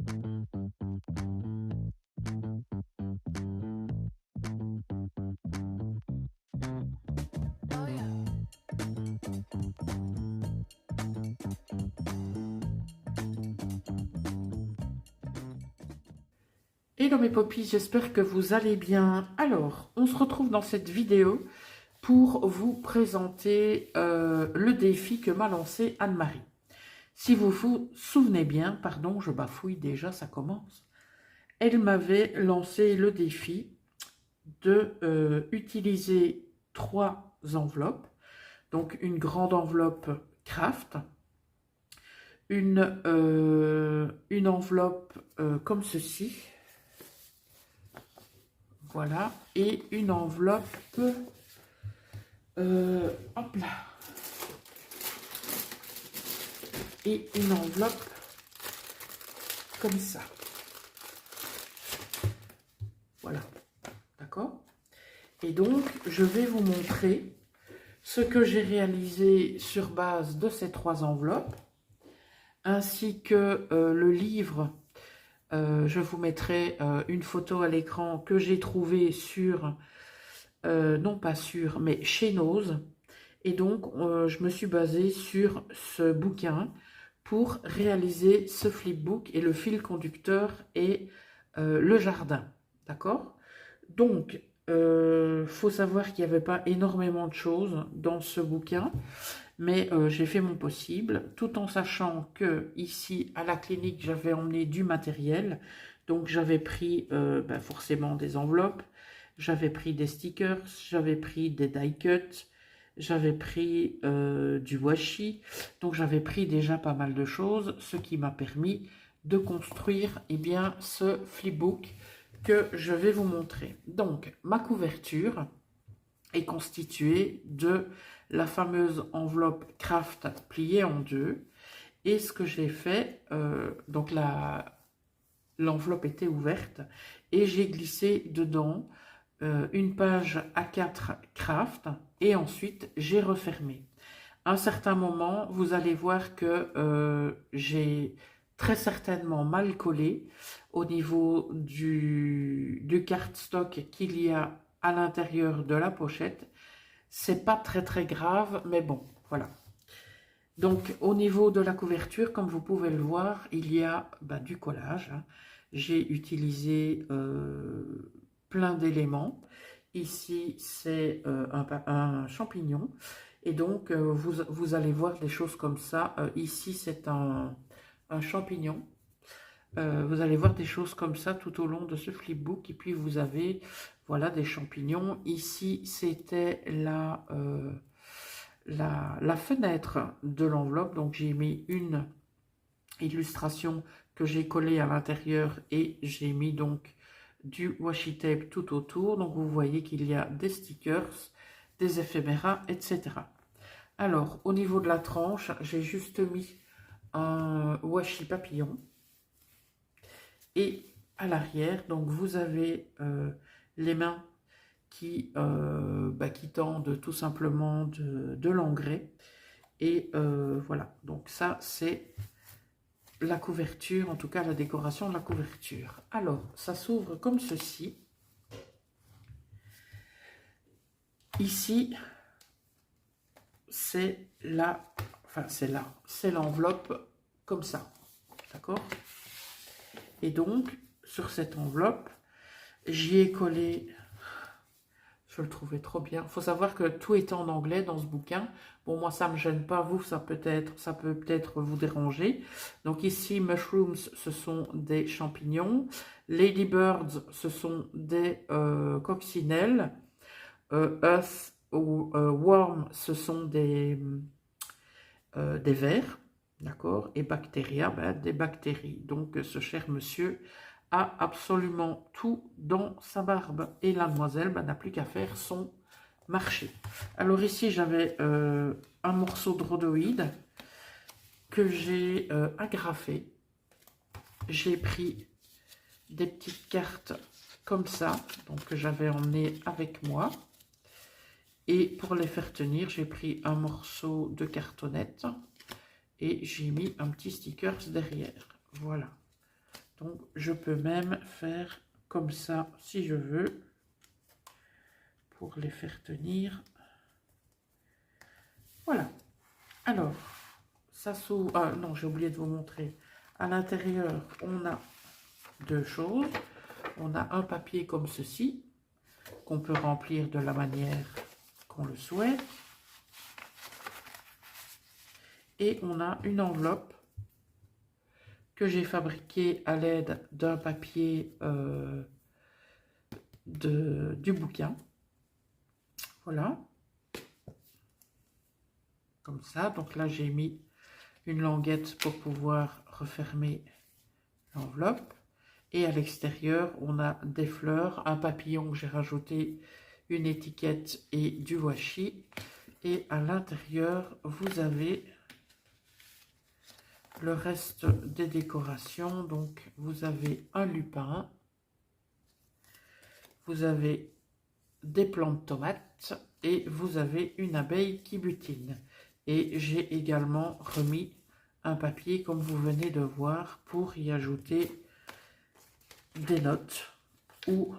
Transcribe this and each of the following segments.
Hello mes poppies, j'espère que vous allez bien. Alors, on se retrouve dans cette vidéo pour vous présenter le défi que m'a lancé Anne-Marie. Si vous vous souvenez bien, pardon, je bafouille déjà, ça commence. Elle m'avait lancé le défi de utiliser 3 enveloppes. Donc une grande enveloppe craft, une enveloppe comme ceci. Voilà, et une enveloppe, hop là, et une enveloppe comme ça. Voilà, d'accord? Et donc, je vais vous montrer ce que j'ai réalisé sur base de ces 3 enveloppes, ainsi que le livre. Je vous mettrai une photo à l'écran que j'ai trouvée sur... non pas sûr, mais chez Nose. Et donc, je me suis basée sur ce bouquin pour réaliser ce flipbook et le fil conducteur et le jardin. D'accord? Donc, faut savoir qu'il n'y avait pas énormément de choses dans ce bouquin, mais j'ai fait mon possible, tout en sachant que ici, à la clinique, j'avais emmené du matériel. Donc, j'avais pris forcément des enveloppes, j'avais pris des stickers, j'avais pris des die cuts, j'avais pris du washi. Donc, j'avais pris déjà pas mal de choses, ce qui m'a permis de construire ce flipbook que je vais vous montrer. Donc, ma couverture est constituée de la fameuse enveloppe craft pliée en 2. Et ce que j'ai fait, donc l'enveloppe était ouverte et j'ai glissé dedans une page A4 craft et ensuite j'ai refermé. À un certain moment, vous allez voir que j'ai très certainement mal collé au niveau du cardstock qu'il y a à l'intérieur de la pochette. C'est pas très grave, mais bon, voilà. Donc, au niveau de la couverture, comme vous pouvez le voir, il y a du collage. J'ai utilisé plein d'éléments. Ici, c'est un champignon. Et donc, vous allez voir des choses comme ça. Ici, c'est un champignon. Vous allez voir des choses comme ça tout au long de ce flipbook. Et puis, vous avez, voilà, des champignons. Ici, c'était la fenêtre de l'enveloppe. Donc, j'ai mis une illustration que j'ai collée à l'intérieur et j'ai mis donc du washi tape tout autour. Donc, vous voyez qu'il y a des stickers, des éphéméras, etc. Alors, au niveau de la tranche, j'ai juste mis un washi papillon. Et à l'arrière, donc vous avez les mains qui tendent tout simplement de l'engrais. Et voilà, donc ça c'est la couverture, en tout cas la décoration de la couverture. Alors, ça s'ouvre comme ceci. Ici, c'est c'est l'enveloppe comme ça, d'accord? Et donc, sur cette enveloppe, j'y ai collé, je le trouvais trop bien. Il faut savoir que tout est en anglais dans ce bouquin. Bon, moi, ça ne me gêne pas. Vous, ça peut peut-être vous déranger. Donc ici, mushrooms, ce sont des champignons. Ladybirds, ce sont des coccinelles. Earth ou worm, ce sont des vers. D'accord? Et bactéria, des bactéries. Donc, ce cher monsieur a absolument tout dans sa barbe. Et la demoiselle n'a plus qu'à faire son marché. Alors ici, j'avais un morceau de rhodoïde que j'ai agrafé. J'ai pris des petites cartes comme ça, donc que j'avais emmené avec moi. Et pour les faire tenir, j'ai pris un morceau de cartonnette et j'ai mis un petit sticker derrière. Voilà. Donc, je peux même faire comme ça, si je veux, pour les faire tenir. Voilà. Alors, ça s'ouvre... Ah non, j'ai oublié de vous montrer. À l'intérieur, on a deux choses. On a un papier comme ceci, qu'on peut remplir de la manière qu'on le souhaite. Et on a une enveloppe que j'ai fabriquée à l'aide d'un papier du bouquin. Voilà. Comme ça. Donc là, j'ai mis une languette pour pouvoir refermer l'enveloppe. Et à l'extérieur, on a des fleurs, un papillon que j'ai rajouté, une étiquette et du washi. Et à l'intérieur, vous avez le reste des décorations. Donc, vous avez un lupin, vous avez des plantes de tomates et vous avez une abeille qui butine. Et j'ai également remis un papier, comme vous venez de voir, pour y ajouter des notes ou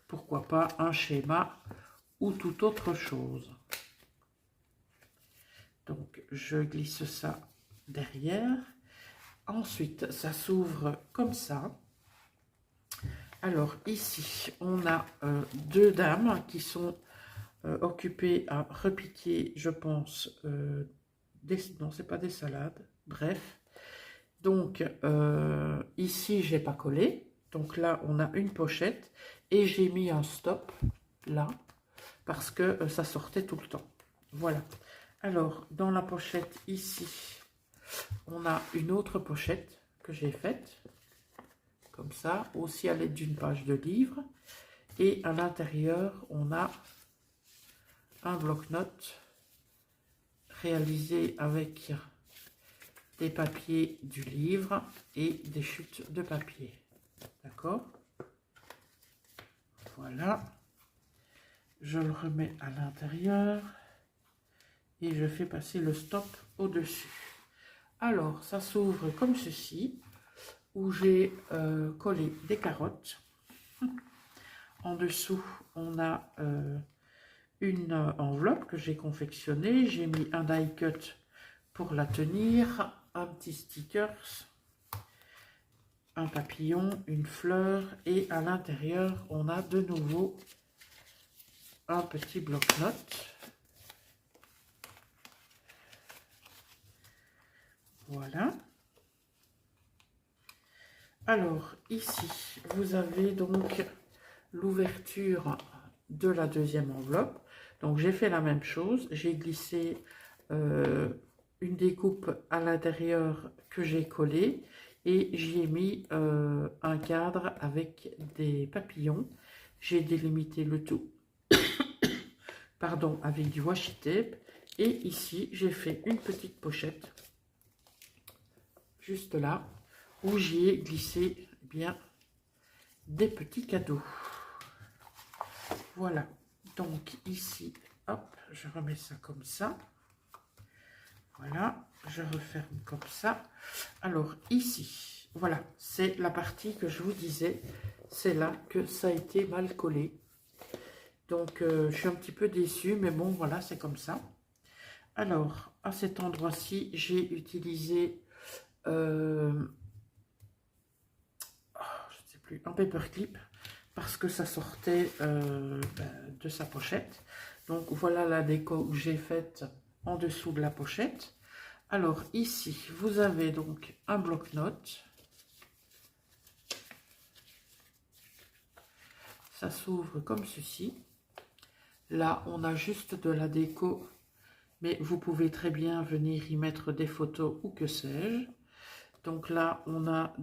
pourquoi pas un schéma ou toute autre chose. Donc, je glisse ça derrière. Ensuite, ça s'ouvre comme ça. Alors, ici, on a deux dames qui sont occupées à repiquer, je pense, non, c'est pas des salades, bref. Donc, ici, j'ai pas collé. Donc là, on a une pochette et j'ai mis un stop là parce que ça sortait tout le temps. Voilà. Alors, dans la pochette ici, on a une autre pochette que j'ai faite, comme ça, aussi à l'aide d'une page de livre. Et à l'intérieur, on a un bloc-notes réalisé avec des papiers du livre et des chutes de papier. D'accord? Voilà. Je le remets à l'intérieur et je fais passer le stop au-dessus. Alors, ça s'ouvre comme ceci, où j'ai collé des carottes. En dessous, on a une enveloppe que j'ai confectionnée. J'ai mis un die cut pour la tenir, un petit stickers, un papillon, une fleur et à l'intérieur, on a de nouveau un petit bloc-notes. Voilà. Alors, ici, vous avez donc l'ouverture de la deuxième enveloppe. Donc, j'ai fait la même chose. J'ai glissé une découpe à l'intérieur que j'ai collée et j'y ai mis un cadre avec des papillons. J'ai délimité le tout pardon, avec du washi tape. Et ici, j'ai fait une petite pochette juste là où j'y ai glissé bien des petits cadeaux. Voilà, donc ici, hop, je remets ça comme ça. Voilà, je referme comme ça. Alors ici, voilà, c'est la partie que je vous disais, c'est là que ça a été mal collé. Donc je suis un petit peu déçue, mais bon, voilà, c'est comme ça. Alors, à cet endroit-ci, j'ai utilisé un paperclip parce que ça sortait de sa pochette. Donc voilà la déco que j'ai faite en dessous de la pochette. Alors ici vous avez donc un bloc-notes, ça s'ouvre comme ceci. Là on a juste de la déco, mais vous pouvez très bien venir y mettre des photos ou que sais-je. Donc là on a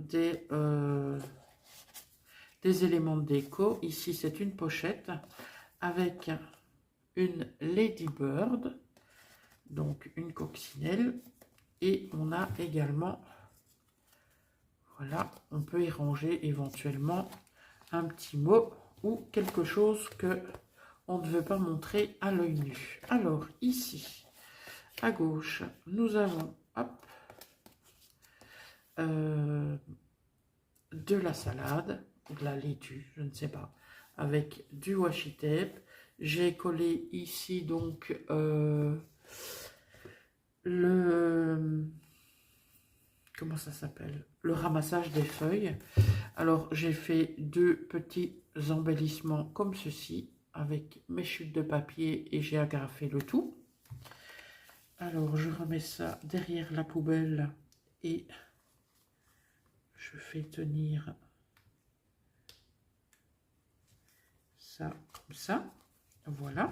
des éléments de déco. Ici, c'est une pochette avec une ladybird, donc une coccinelle. Et on a également, voilà, on peut y ranger éventuellement un petit mot ou quelque chose que on ne veut pas montrer à l'œil nu. Alors, ici, à gauche, nous avons, hop, de la salade, de la laitue, je ne sais pas, avec du washi tape. J'ai collé ici donc comment ça s'appelle? Le ramassage des feuilles. Alors j'ai fait 2 petits embellissements comme ceci avec mes chutes de papier et j'ai agrafé le tout. Alors je remets ça derrière la poubelle et je fais tenir ça comme ça. Voilà.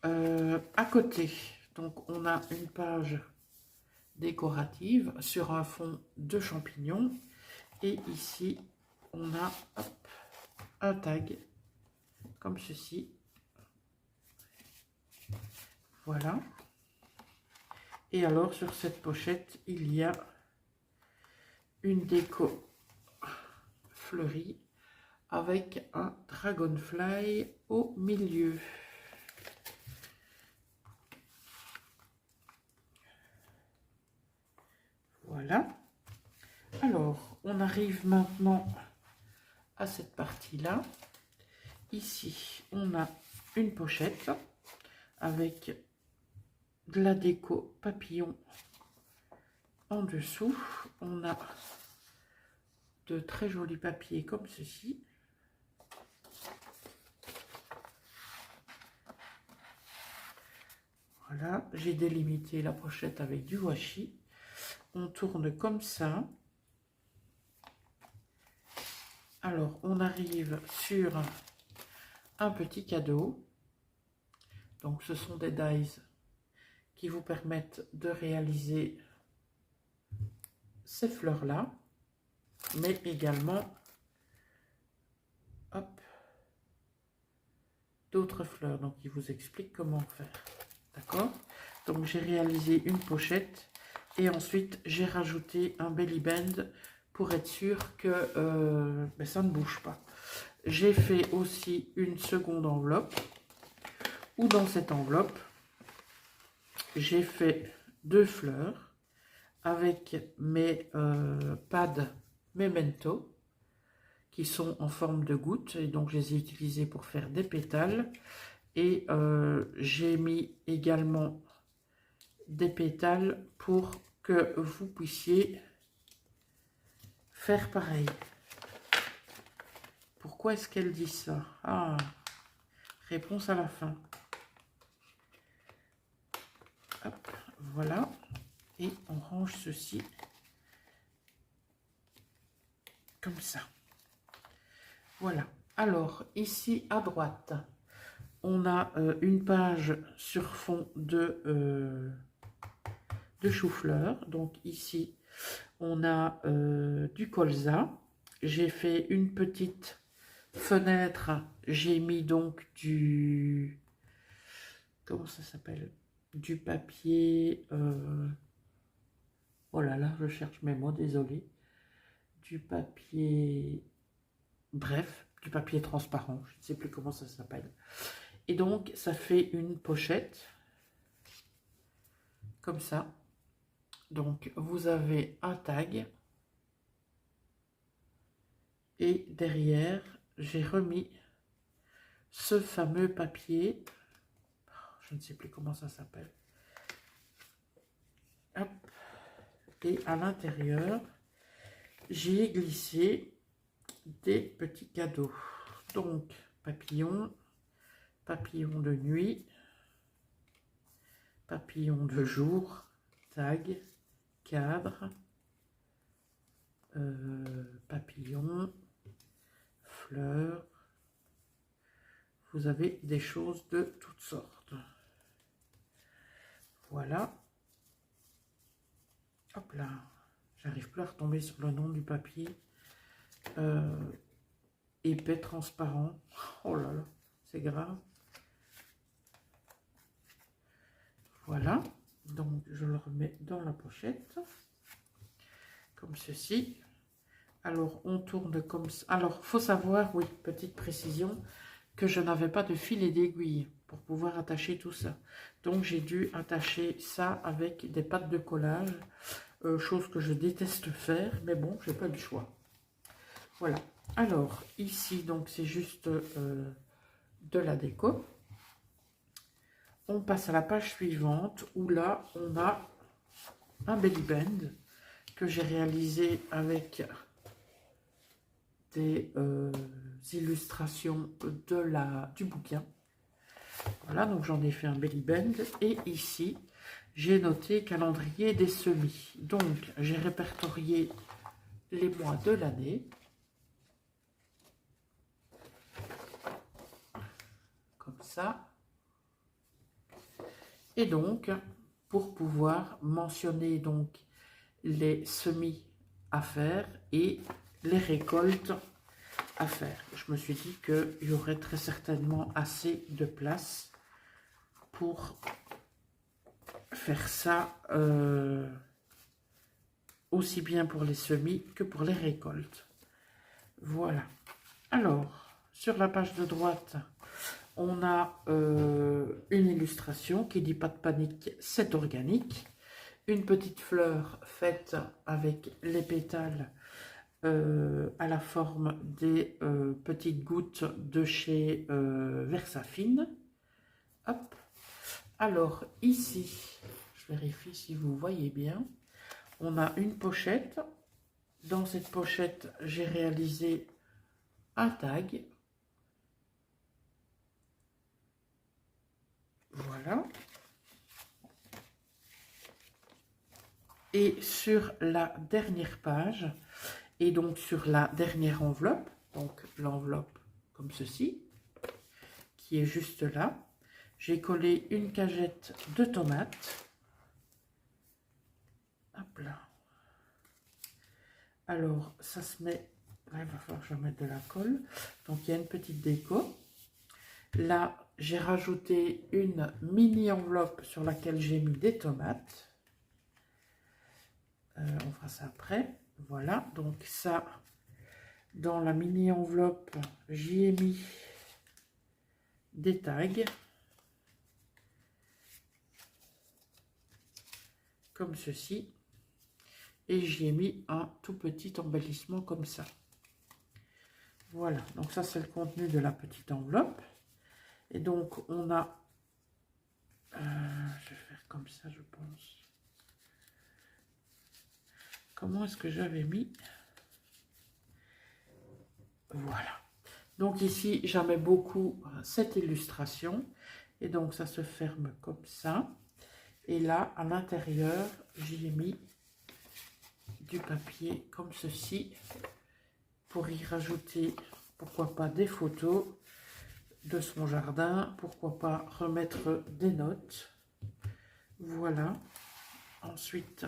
À côté, donc on a une page décorative sur un fond de champignons et ici on a hop, un tag comme ceci. Voilà. Et alors sur cette pochette il y a une déco fleurie avec un dragonfly au milieu. Voilà. Alors, on arrive maintenant à cette partie-là. Ici, on a une pochette avec de la déco papillon en dessous. On a de très jolis papiers comme ceci. Voilà, j'ai délimité la pochette avec du washi. On tourne comme ça. Alors, on arrive sur un petit cadeau. Donc, ce sont des dies qui vous permettent de réaliser ces fleurs-là, mais également d'autres fleurs. Donc, il vous explique comment faire. D'accord? Donc, j'ai réalisé une pochette et ensuite, j'ai rajouté un belly band pour être sûr que ça ne bouge pas. J'ai fait aussi une seconde enveloppe où dans cette enveloppe, j'ai fait 2 fleurs avec mes pads Memento qui sont en forme de gouttes et donc je les ai utilisés pour faire des pétales et j'ai mis également des pétales pour que vous puissiez faire pareil. Pourquoi est-ce qu'elle dit ça? Ah, réponse à la fin. Hop, voilà. Et on range ceci comme ça. Voilà. Alors, ici à droite, on a une page sur fond de chou-fleur. Donc ici, on a du colza. J'ai fait une petite fenêtre. J'ai mis donc du... Comment ça s'appelle? Du papier... oh là là, je cherche mes mots, désolé. Du papier... Bref, du papier transparent. Je ne sais plus comment ça s'appelle. Et donc, ça fait une pochette. Comme ça. Donc, vous avez un tag. Et derrière, j'ai remis ce fameux papier. Je ne sais plus comment ça s'appelle. Hop. Et à l'intérieur, j'ai glissé des petits cadeaux. Donc, papillon, papillon de nuit, papillon de jour, tag, cadre, papillon, fleurs. Vous avez des choses de toutes sortes. Voilà. Hop là. J'arrive plus à retomber sur le nom du papier. Épais, transparent. Oh là là, c'est grave. Voilà. Donc, je le remets dans la pochette. Comme ceci. Alors, on tourne comme ça. Alors, faut savoir, oui, petite précision, que je n'avais pas de fil et d'aiguille pour pouvoir attacher tout ça. Donc, j'ai dû attacher ça avec des pattes de collage, chose que je déteste faire, mais bon, j'ai pas le choix. Voilà. Alors, ici, donc, c'est juste de la déco. On passe à la page suivante, où là, on a un belly band que j'ai réalisé avec des illustrations du bouquin. Voilà, donc j'en ai fait un belly band. Et ici, j'ai noté calendrier des semis. Donc, j'ai répertorié les mois de l'année. Comme ça. Et donc, pour pouvoir mentionner donc les semis à faire et les récoltes à faire. Je me suis dit qu'il y aurait très certainement assez de place pour faire ça aussi bien pour les semis que pour les récoltes. Voilà. Alors, sur la page de droite, on a une illustration qui dit « Pas de panique, c'est organique ». Une petite fleur faite avec les pétales à la forme des petites gouttes de chez Versafine. Hop. Alors ici, je vérifie si vous voyez bien, on a une pochette. Dans cette pochette, j'ai réalisé un tag. Voilà. Et sur la dernière page, et donc sur la dernière enveloppe, donc l'enveloppe comme ceci, qui est juste là, j'ai collé une cagette de tomates. Hop là. Alors, ça se met, là, il va falloir que je remette de la colle. Donc, il y a une petite déco. Là, j'ai rajouté une mini enveloppe sur laquelle j'ai mis des tomates. On fera ça après. Voilà, donc ça, dans la mini enveloppe, j'y ai mis des tags. Comme ceci. Et j'y ai mis un tout petit embellissement comme ça. Voilà, donc ça c'est le contenu de la petite enveloppe. Et donc on a, je vais faire comme ça je pense. Comment est-ce que j'avais mis? Voilà. Donc ici j'aimais beaucoup cette illustration. Et donc ça se ferme comme ça. Et là à l'intérieur j'y ai mis du papier comme ceci. Pour y rajouter, pourquoi pas, des photos de son jardin, pourquoi pas remettre des notes. Voilà. Ensuite,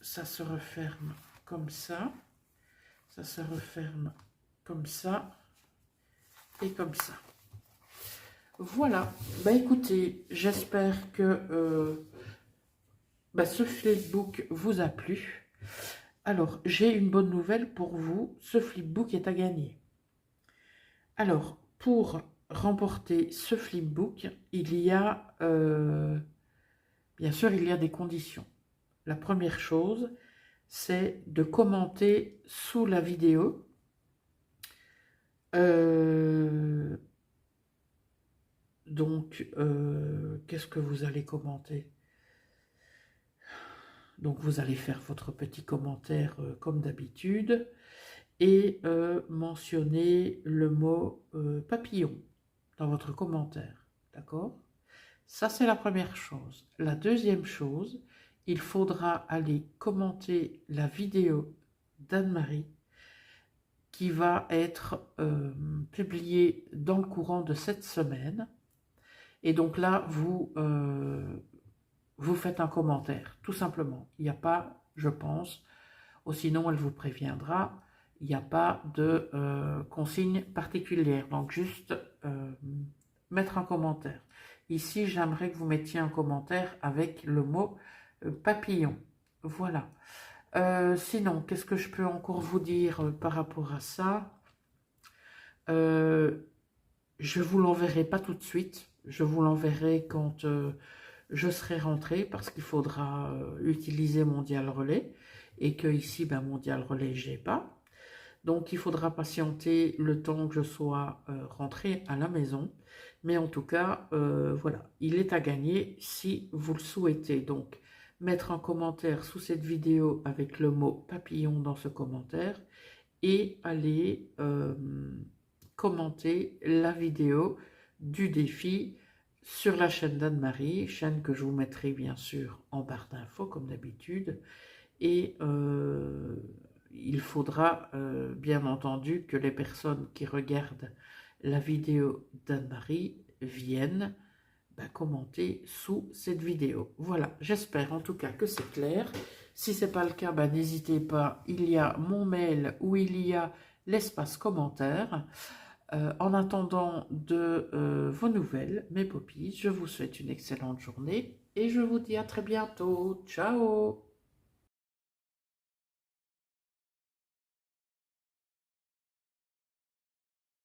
ça se referme comme ça. Ça se referme comme ça. Et comme ça. Voilà. Bah écoutez, j'espère que ce flipbook vous a plu. Alors, j'ai une bonne nouvelle pour vous. Ce flipbook est à gagner. Alors, pour remporter ce flipbook, il y a, bien sûr, il y a des conditions. La première chose, c'est de commenter sous la vidéo. Qu'est-ce que vous allez commenter? Donc, vous allez faire votre petit commentaire comme d'habitude et mentionner le mot papillon dans votre commentaire. D'accord? Ça, c'est la première chose. La deuxième chose, il faudra aller commenter la vidéo d'Anne-Marie qui va être publiée dans le courant de cette semaine. Et donc là, vous faites un commentaire, tout simplement. Il n'y a pas, je pense, ou sinon elle vous préviendra, il n'y a pas de consigne particulière. Donc juste mettre un commentaire. Ici, j'aimerais que vous mettiez un commentaire avec le mot papillon. Voilà. Sinon, qu'est-ce que je peux encore vous dire par rapport à ça? Je vous l'enverrai pas tout de suite. Je vous l'enverrai quand je serai rentrée parce qu'il faudra utiliser mon dial relais. et que ici, ben, Mondial Relais, j'ai pas. Donc, il faudra patienter le temps que je sois rentrée à la maison. Mais en tout cas, voilà, il est à gagner si vous le souhaitez. Donc, mettre un commentaire sous cette vidéo avec le mot papillon dans ce commentaire et aller commenter la vidéo du défi sur la chaîne d'Anne-Marie, chaîne que je vous mettrai bien sûr en barre d'infos comme d'habitude. Et il faudra bien entendu que les personnes qui regardent la vidéo d'Anne-Marie viennent commenter sous cette vidéo. Voilà, j'espère en tout cas que c'est clair. Si ce n'est pas le cas, n'hésitez pas, il y a mon mail où il y a l'espace commentaire. En attendant de vos nouvelles, mes poppies, je vous souhaite une excellente journée et je vous dis à très bientôt. Ciao!